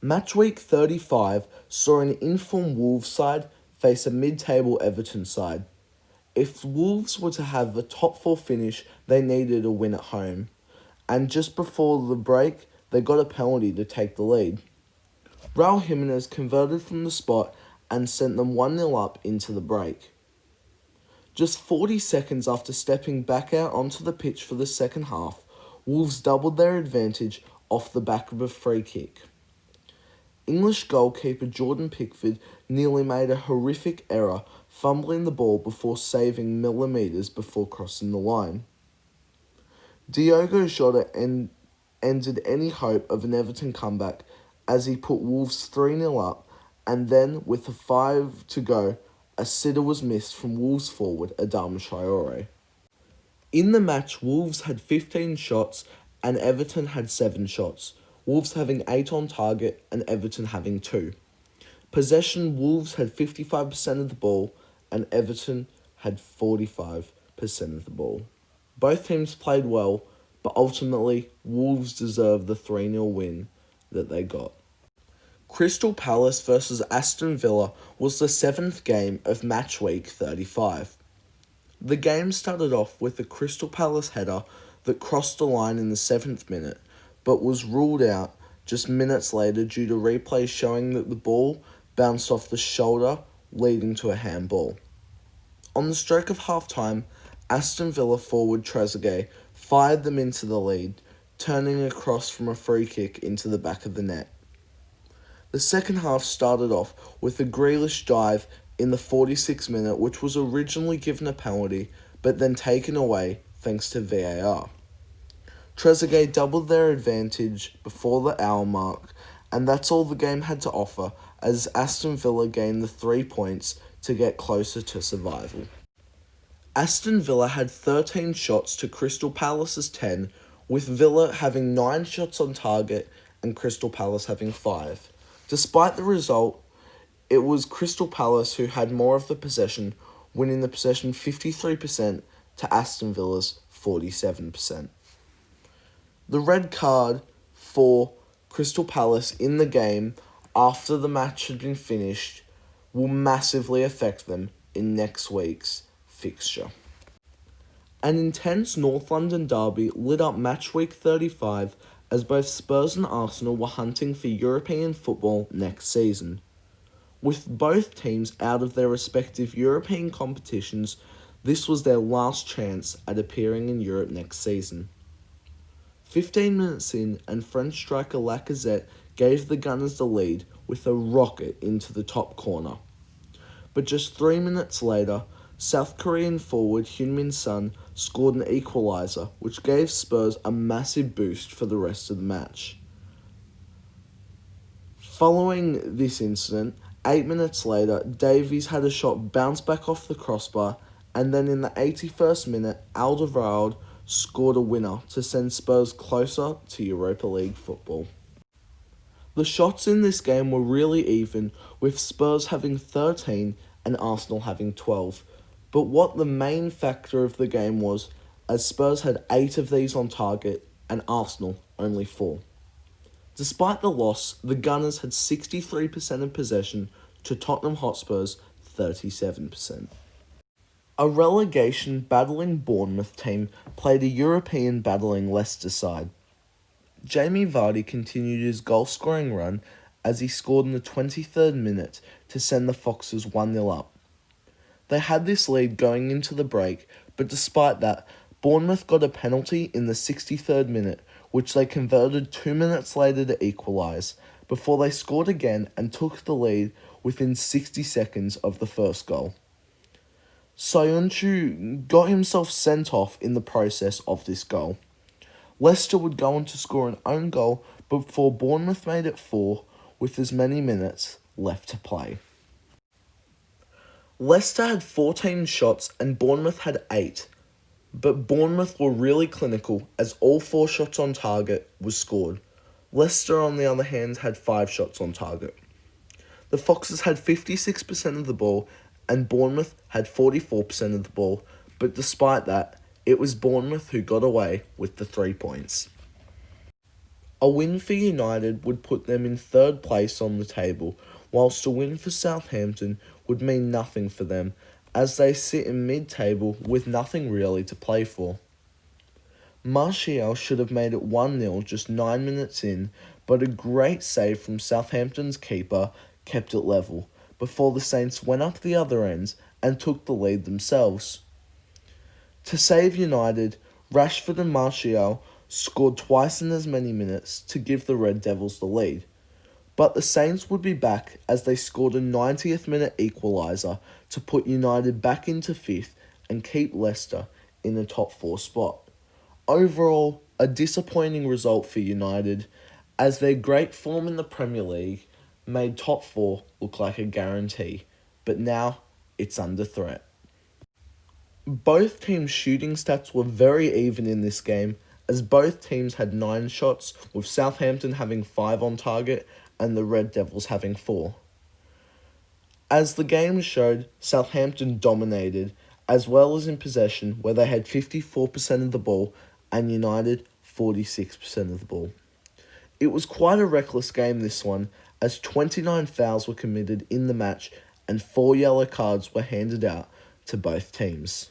Matchweek 35 saw an informed Wolves side face a mid-table Everton side. If Wolves were to have a top four finish, they needed a win at home. And just before the break, they got a penalty to take the lead. Raul Jimenez converted from the spot and sent them 1-0 up into the break. Just 40 seconds after stepping back out onto the pitch for the second half, Wolves doubled their advantage off the back of a free kick. English goalkeeper Jordan Pickford nearly made a horrific error, fumbling the ball before saving millimetres before crossing the line. Diogo Jota ended any hope of an Everton comeback as he put Wolves 3-0 up, and then, with 5 to go, a sitter was missed from Wolves forward Adama Traore. In the match, Wolves had 15 shots and Everton had 7 shots, Wolves having 8 on target and Everton having 2. Possession, Wolves had 55% of the ball and Everton had 45% of the ball. Both teams played well, but ultimately, Wolves deserved the 3-0 win that they got. Crystal Palace versus Aston Villa was the 7th game of Matchweek 35. The game started off with a Crystal Palace header that crossed the line in the 7th minute, but was ruled out just minutes later due to replays showing that the ball bounced off the shoulder, leading to a handball. On the stroke of half-time, Aston Villa forward Trezeguet fired them into the lead, turning across from a free kick into the back of the net. The second half started off with a Grealish dive in the 46th minute, which was originally given a penalty, but then taken away thanks to VAR. Trezeguet doubled their advantage before the hour mark, and that's all the game had to offer as Aston Villa gained the 3 points to get closer to survival. Aston Villa had 13 shots to Crystal Palace's 10, with Villa having 9 shots on target and Crystal Palace having 5. Despite the result, it was Crystal Palace who had more of the possession, winning the possession 53% to Aston Villa's 47%. The red card for Crystal Palace in the game after the match had been finished will massively affect them in next week's fixture. An intense North London derby lit up Matchweek 35 as both Spurs and Arsenal were hunting for European football next season. With both teams out of their respective European competitions, this was their last chance at appearing in Europe next season. 15 minutes in, and French striker Lacazette gave the Gunners the lead with a rocket into the top corner. But just 3 minutes later, South Korean forward Heung-min Son scored an equaliser, which gave Spurs a massive boost for the rest of the match. Following this incident, 8 minutes later, Davies had a shot bounce back off the crossbar, and then in the 81st minute, Alderweireld scored a winner to send Spurs closer to Europa League football. The shots in this game were really even, with Spurs having 13 and Arsenal having 12. But what the main factor of the game was, as Spurs had 8 of these on target and Arsenal only 4. Despite the loss, the Gunners had 63% of possession to Tottenham Hotspur's 37%. A relegation battling Bournemouth team played a European battling Leicester side. Jamie Vardy continued his goal-scoring run as he scored in the 23rd minute to send the Foxes 1-0 up. They had this lead going into the break, but despite that, Bournemouth got a penalty in the 63rd minute, which they converted 2 minutes later to equalise, before they scored again and took the lead within 60 seconds of the first goal. Soyuncu got himself sent off in the process of this goal. Leicester would go on to score an own goal before Bournemouth made it 4, with as many minutes left to play. Leicester had 14 shots and Bournemouth had 8, but Bournemouth were really clinical as all 4 shots on target was scored. Leicester, on the other hand, had 5 shots on target. The Foxes had 56% of the ball and Bournemouth had 44% of the ball, but despite that, it was Bournemouth who got away with the 3 points. A win for United would put them in third place on the table, whilst a win for Southampton would mean nothing for them, as they sit in mid-table with nothing really to play for. Martial should have made it 1-0 just 9 minutes in, but a great save from Southampton's keeper kept it level, before the Saints went up the other end and took the lead themselves. To save United, Rashford and Martial scored twice in as many minutes to give the Red Devils the lead. But the Saints would be back as they scored a 90th minute equaliser to put United back into 5th and keep Leicester in the top 4 spot. Overall, a disappointing result for United, as their great form in the Premier League made top 4 look like a guarantee, but now it's under threat. Both teams' shooting stats were very even in this game, as both teams had 9 shots, with Southampton having 5 on target and the Red Devils having 4. As the game showed, Southampton dominated, as well as in possession, where they had 54% of the ball and United 46% of the ball. It was quite a reckless game, this one, as 29 fouls were committed in the match and 4 yellow cards were handed out to both teams.